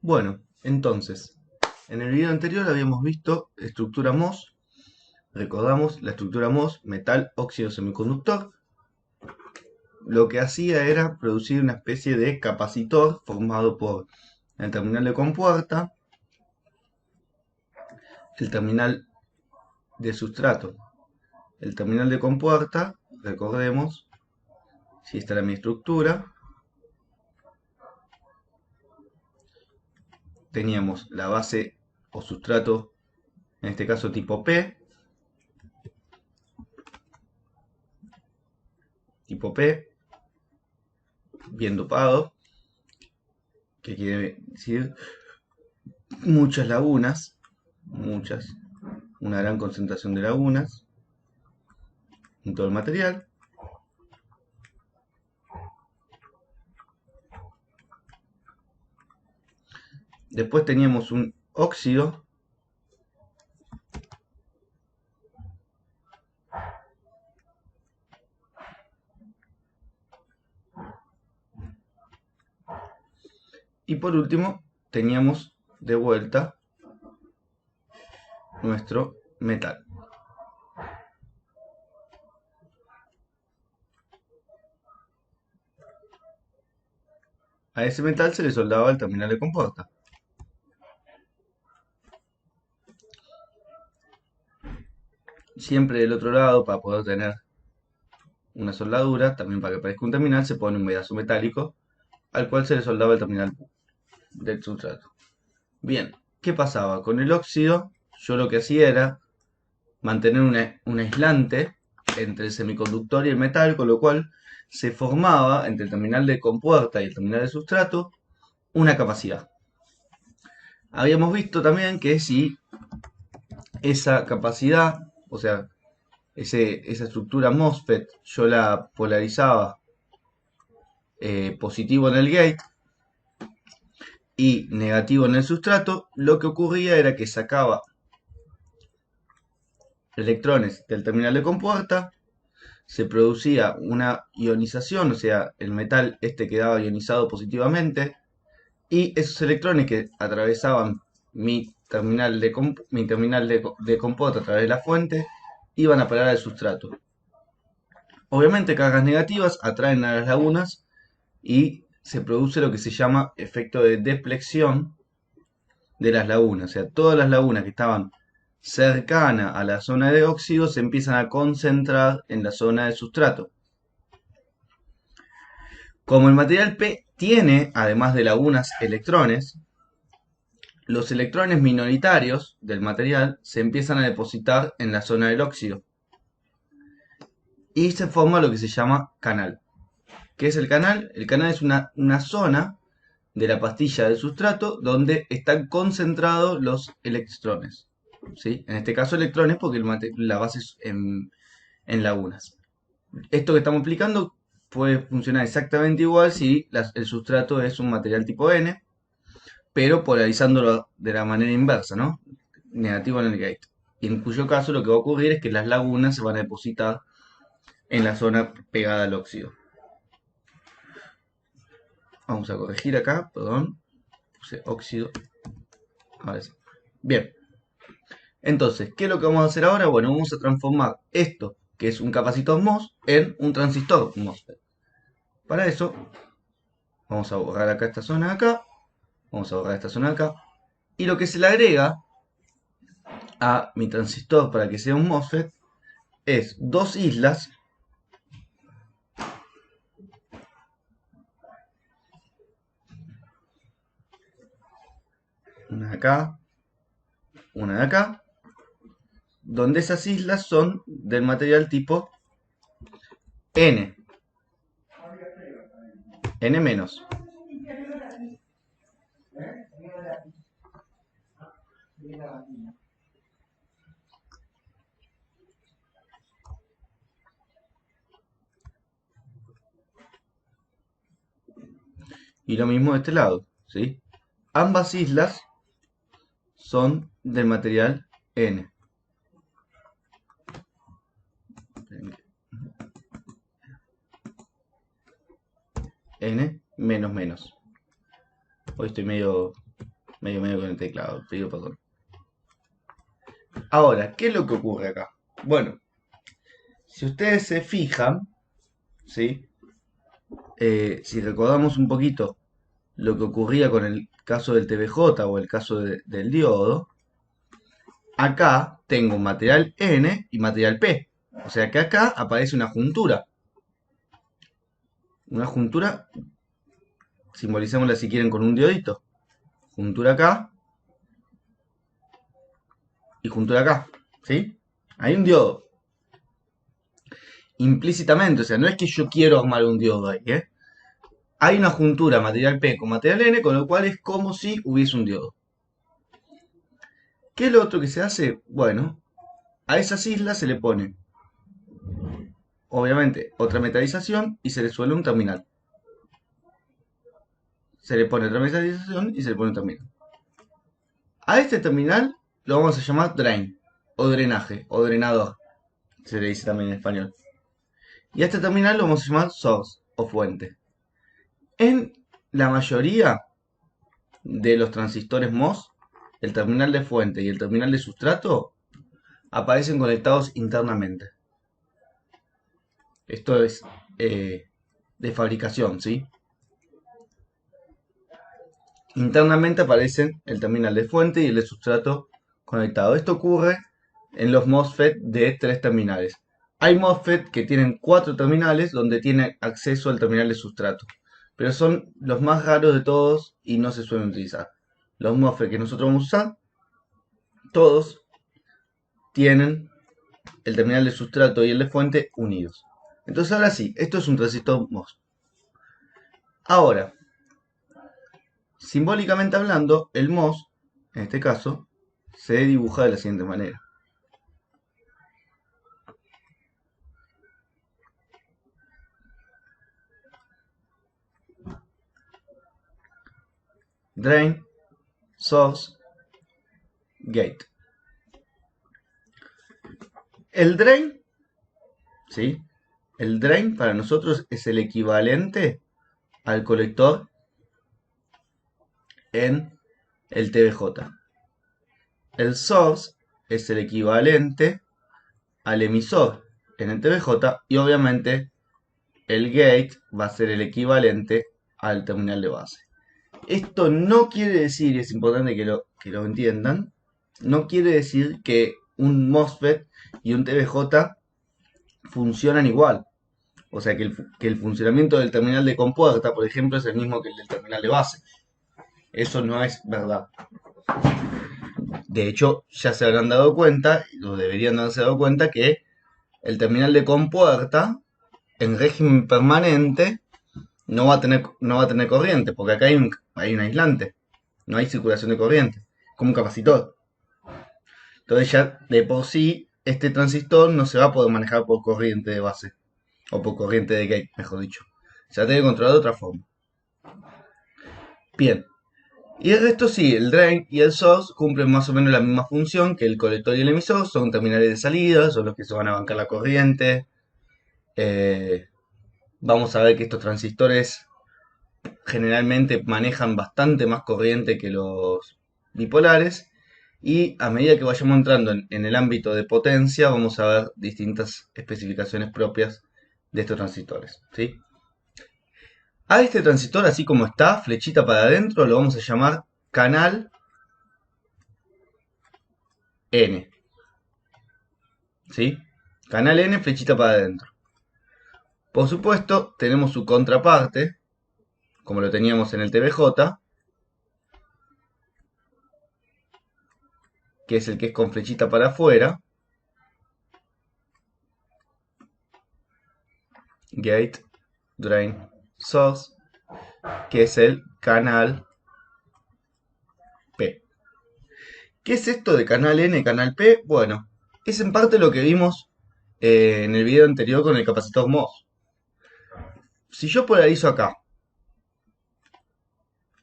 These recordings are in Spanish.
Bueno, entonces, en el video anterior habíamos visto estructura MOS. Recordamos la estructura MOS, metal, óxido, semiconductor. Lo que hacía era producir una especie de capacitor formado por el terminal de compuerta, el terminal de sustrato. El terminal de compuerta, recordemos, si esta era mi estructura, teníamos la base o sustrato, en este caso tipo P, bien dopado, que quiere decir muchas lagunas, una gran concentración de lagunas en todo el material. Después teníamos un óxido, y por último teníamos de vuelta nuestro metal. A ese metal se le soldaba el terminal de compuerta. Siempre del otro lado, para poder tener una soldadura, también para que parezca un terminal, se pone un pedazo metálico al cual se le soldaba el terminal del sustrato. Bien, ¿qué pasaba? Con el óxido, yo lo que hacía era mantener un aislante entre el semiconductor y el metal, con lo cual se formaba entre el terminal de compuerta y el terminal de sustrato una capacidad. Habíamos visto también que si esa capacidad, o sea, esa estructura MOSFET, yo la polarizaba positivo en el gate y negativo en el sustrato, lo que ocurría era que sacaba electrones del terminal de compuerta, se producía una ionización, o sea, el metal este quedaba ionizado positivamente, y esos electrones que atravesaban mi terminal de compuerta a través de la fuente, iban a parar al sustrato. Obviamente cargas negativas atraen a las lagunas y se produce lo que se llama efecto de deflexión de las lagunas. O sea, todas las lagunas que estaban cercanas a la zona de óxido se empiezan a concentrar en la zona de sustrato. Como el material P tiene, además de lagunas, electrones, los electrones minoritarios del material se empiezan a depositar en la zona del óxido. Y se forma lo que se llama canal. ¿Qué es el canal? El canal es una zona de la pastilla del sustrato donde están concentrados los electrones. ¿Sí? En este caso electrones porque la base es en lagunas. Esto que estamos aplicando puede funcionar exactamente igual si el sustrato es un material tipo N, pero polarizándolo de la manera inversa, ¿no? Negativo en el gate. Y en cuyo caso lo que va a ocurrir es que las lagunas se van a depositar en la zona pegada al óxido. Vamos a corregir acá, perdón. Puse óxido. Ahora sí. Bien. Entonces, ¿qué es lo que vamos a hacer ahora? Bueno, vamos a transformar esto, que es un capacitor MOS, en un transistor MOSFET. Para eso, vamos a borrar acá esta zona de acá. Vamos a borrar esta zona de acá. Y lo que se le agrega a mi transistor para que sea un MOSFET es dos islas. Una de acá, una de acá. Donde esas islas son del material tipo N. N menos. Y lo mismo de este lado, ¿sí? Ambas islas son del material N. N menos menos. Hoy estoy medio con el teclado, pido perdón. Ahora, ¿qué es lo que ocurre acá? Bueno, si ustedes se fijan, ¿sí? Si recordamos un poquito lo que ocurría con el caso del TBJ o el caso del diodo, acá tengo material N y material P. O sea que acá aparece una juntura. Una juntura, simbolicémosla si quieren con un diodito. Juntura acá y juntura acá. ¿Sí? Hay un diodo. Implícitamente, o sea, no es que yo quiero armar un diodo ahí, ¿eh? Hay una juntura material P con material N, con lo cual es como si hubiese un diodo. ¿Qué es lo otro que se hace? Bueno, a esas islas se le pone, obviamente, otra metalización y se le suele un terminal. Se le pone otra metalización y se le pone un terminal. A este terminal lo vamos a llamar drain, o drenaje, o drenador, se le dice también en español. Y a este terminal lo vamos a llamar source, o fuente. En la mayoría de los transistores MOS, el terminal de fuente y el terminal de sustrato aparecen conectados internamente. Esto es de fabricación, ¿sí? Internamente aparecen el terminal de fuente y el de sustrato conectado. Esto ocurre en los MOSFET de 3 terminales. Hay MOSFET que tienen 4 terminales donde tiene acceso al terminal de sustrato, pero son los más raros de todos y no se suelen utilizar. Los MOSFET que nosotros vamos a usar, todos tienen el terminal de sustrato y el de fuente unidos. Entonces ahora sí, esto es un transistor MOS. Ahora, simbólicamente hablando, el MOS, en este caso, se dibuja de la siguiente manera. Drain, source, gate. El drain, ¿sí? El drain para nosotros es el equivalente al colector en el TBJ. El source es el equivalente al emisor en el TBJ y obviamente el gate va a ser el equivalente al terminal de base. Esto no quiere decir, y es importante que lo entiendan, no quiere decir que un MOSFET y un TBJ funcionan igual. O sea, que el funcionamiento del terminal de compuerta, por ejemplo, es el mismo que el del terminal de base. Eso no es verdad. De hecho, ya se habrán dado cuenta, o deberían haberse dado cuenta, que el terminal de compuerta, en régimen permanente, no va a tener corriente, porque acá hay un aislante. No hay circulación de corriente, como un capacitor. Entonces ya de por sí, este transistor no se va a poder manejar por corriente de base. O por corriente de gate, mejor dicho. Se va a tener que controlar de otra forma. Bien. Y el resto sí, el drain y el source cumplen más o menos la misma función que el colector y el emisor. Son terminales de salida, son los que se van a bancar la corriente. Vamos a ver que estos transistores generalmente manejan bastante más corriente que los bipolares. Y a medida que vayamos entrando en el ámbito de potencia, vamos a ver distintas especificaciones propias de estos transistores, ¿sí? A este transistor, así como está, flechita para adentro, lo vamos a llamar canal N. ¿Sí? Canal N, flechita para adentro. Por supuesto, tenemos su contraparte, como lo teníamos en el TBJ, que es el que es con flechita para afuera. Gate, drain, source, que es el canal P. ¿Qué es esto de canal N, canal P? Bueno, es en parte lo que vimos en el video anterior con el capacitor MOS. Si yo polarizo acá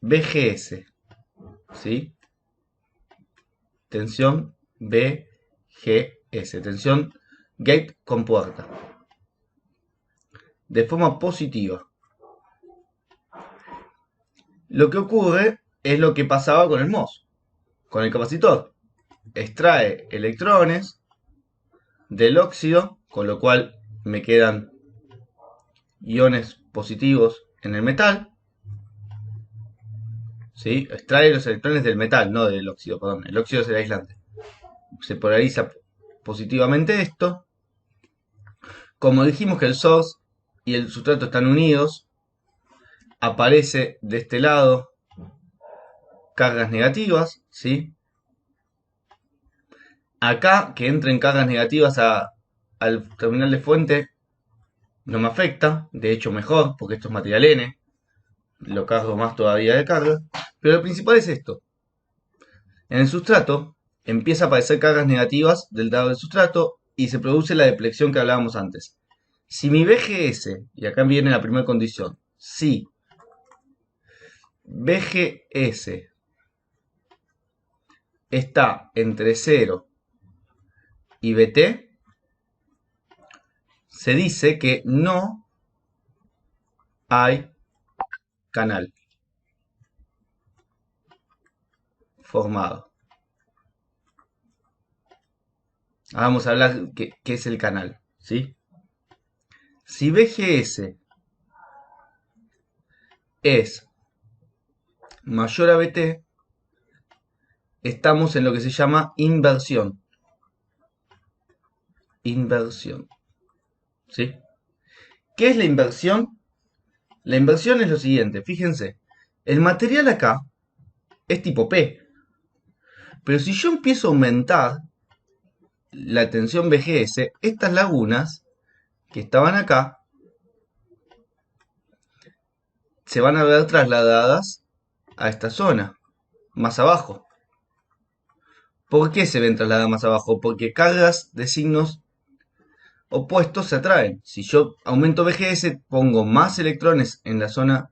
BGS, ¿sí? Tensión BGS, tensión gate con puerta, de forma positiva. Lo que ocurre es lo que pasaba con el MOS, con el capacitor. Extrae electrones del óxido, con lo cual me quedan iones positivos en el metal. ¿Sí? Extrae los electrones del metal, no del óxido, perdón. El óxido es el aislante. Se polariza positivamente esto. Como dijimos que el source y el sustrato están unidos, aparece de este lado cargas negativas, ¿sí? Acá, que entren cargas negativas al terminal de fuente, no me afecta, de hecho mejor, porque esto es material N, lo cargo más todavía de carga, pero lo principal es esto. En el sustrato empieza a aparecer cargas negativas del lado del sustrato y se produce la depleción que hablábamos antes. Si mi BGS, y acá viene la primera condición, si BGS está entre 0 y BT, se dice que no hay canal formado. Ahora vamos a hablar qué es el canal, ¿sí? Si BGS es mayor a BT, estamos en lo que se llama inversión. Inversión. ¿Sí? ¿Qué es la inversión? La inversión es lo siguiente, fíjense. El material acá es tipo P. Pero si yo empiezo a aumentar la tensión BGS, estas lagunas que estaban acá se van a ver trasladadas a esta zona, más abajo. ¿Por qué se ven trasladadas más abajo? Porque cargas de signos opuestos se atraen. Si yo aumento BGS, pongo más electrones en la zona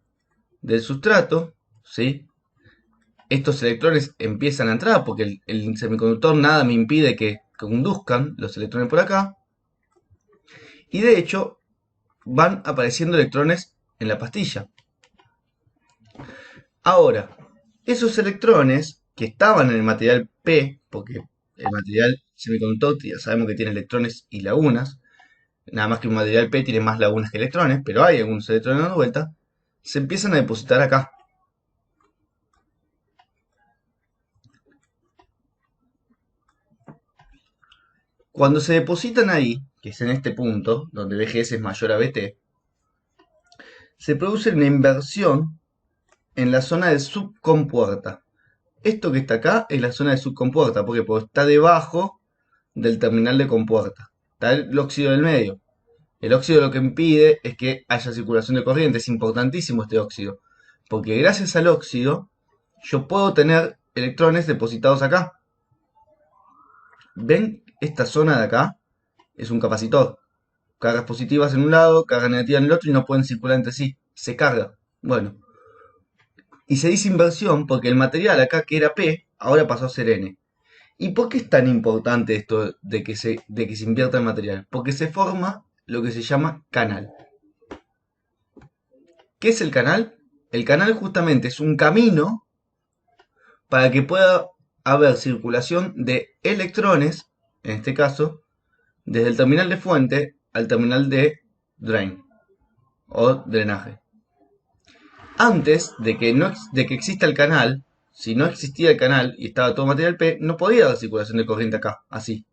del sustrato, ¿sí? Estos electrones empiezan a entrar porque el semiconductor nada me impide que conduzcan los electrones por acá. Y de hecho, van apareciendo electrones en la pastilla. Ahora, esos electrones que estaban en el material P, porque el material semiconductor ya sabemos que tiene electrones y lagunas, nada más que un material P tiene más lagunas que electrones, pero hay algunos electrones dando vuelta, se empiezan a depositar acá. Cuando se depositan ahí, que es en este punto, donde BGS es mayor a BT, se produce una inversión en la zona de subcompuerta. Esto que está acá es la zona de subcompuerta, porque está debajo del terminal de compuerta. Está el óxido del medio. El óxido lo que impide es que haya circulación de corriente. Es importantísimo este óxido, porque gracias al óxido yo puedo tener electrones depositados acá. ¿Ven? Esta zona de acá es un capacitor. Cargas positivas en un lado, cargas negativas en el otro y no pueden circular entre sí. Se carga. Bueno. Y se dice inversión porque el material acá que era P, ahora pasó a ser N. ¿Y por qué es tan importante esto de que se invierta el material? Porque se forma lo que se llama canal. ¿Qué es el canal? El canal justamente es un camino para que pueda haber circulación de electrones, en este caso, desde el terminal de fuente al terminal de drain o drenaje. Antes de que exista el canal, si no existía el canal y estaba todo material P, no podía haber circulación de corriente acá, así.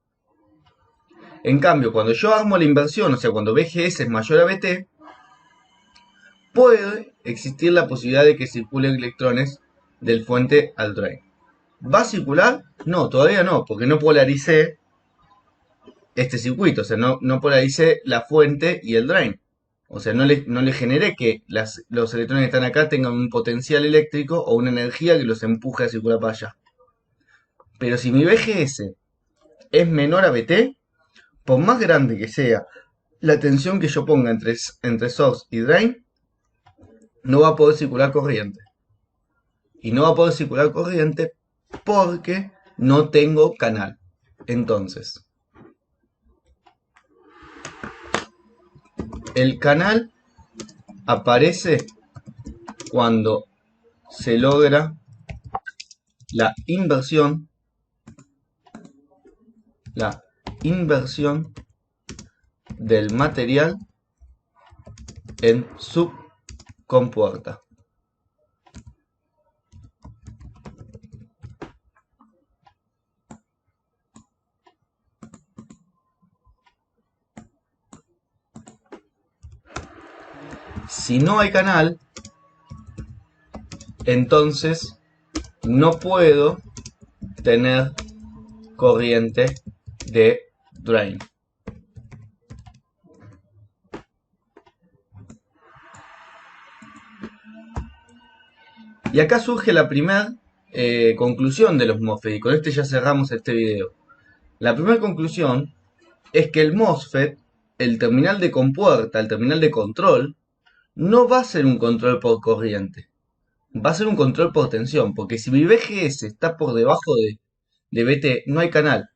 En cambio, cuando yo armo la inversión, o sea, cuando BGS es mayor a BT, puede existir la posibilidad de que circulen electrones del fuente al drain. ¿Va a circular? No, todavía no, porque no polaricé este circuito, o sea, no polaricé la fuente y el drain. O sea, no le generé que los electrones que están acá tengan un potencial eléctrico o una energía que los empuje a circular para allá. Pero si mi BGS es menor a BT, por más grande que sea la tensión que yo ponga entre source y drain, no va a poder circular corriente. Y no va a poder circular corriente porque no tengo canal. Entonces, el canal aparece cuando se logra la inversión del material en subcompuerta. Si no hay canal, entonces no puedo tener corriente de drain. Y acá surge la primera conclusión de los MOSFET, y con este ya cerramos este video. La primera conclusión es que el MOSFET, el terminal de compuerta, el terminal de control, no va a ser un control por corriente, va a ser un control por tensión, porque si mi VGS está por debajo de VT, no hay canal.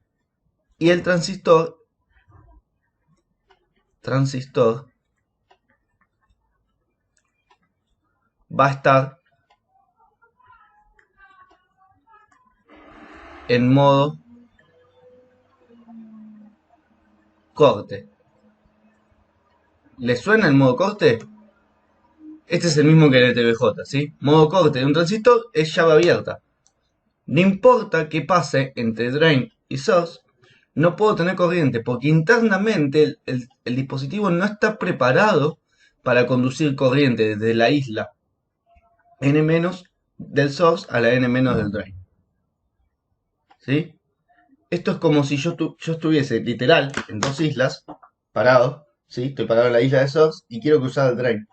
Y el transistor va a estar en modo corte. ¿Les suena el modo corte? Este es el mismo que en el TVJ, ¿sí? Modo corte de un transistor es llave abierta. No importa qué pase entre drain y source, no puedo tener corriente porque internamente el dispositivo no está preparado para conducir corriente desde la isla N- del source a la N- del drain. ¿Sí? Esto es como si yo estuviese literal en dos islas, parado, ¿sí? Estoy parado en la isla de source y quiero cruzar el drain.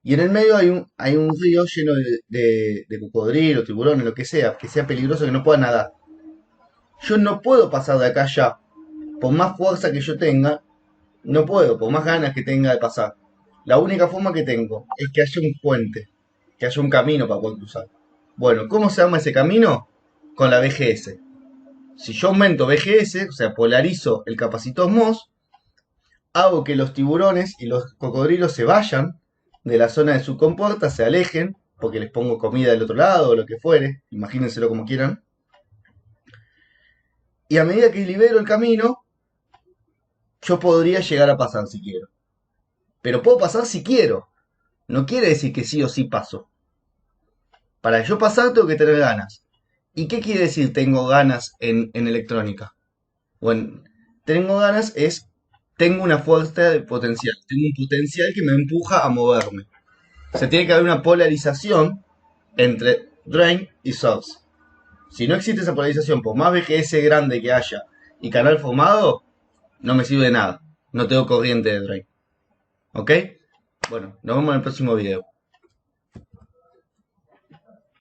Y en el medio hay un río lleno de cocodrilos, tiburones, lo que sea peligroso, que no pueda nadar. Yo no puedo pasar de acá allá. Por más fuerza que yo tenga, no puedo, por más ganas que tenga de pasar. La única forma que tengo es que haya un puente, que haya un camino para poder cruzar. Bueno, ¿cómo se llama ese camino? Con la VGS. Si yo aumento VGS, o sea, polarizo el capacitor MOS, hago que los tiburones y los cocodrilos se vayan de la zona de su compuerta, se alejen, porque les pongo comida del otro lado o lo que fuere, imagínenselo como quieran. Y a medida que libero el camino, yo podría llegar a pasar si quiero. Pero puedo pasar si quiero. No quiere decir que sí o sí paso. Para yo pasar tengo que tener ganas. ¿Y qué quiere decir tengo ganas en electrónica? Bueno, tengo ganas es, tengo una fuerza de potencial. Tengo un potencial que me empuja a moverme. O sea, tiene que haber una polarización entre drain y source. Si no existe esa polarización, por más VGS grande que haya y canal formado, no me sirve de nada. No tengo corriente de drain. ¿Ok? Bueno, nos vemos en el próximo video.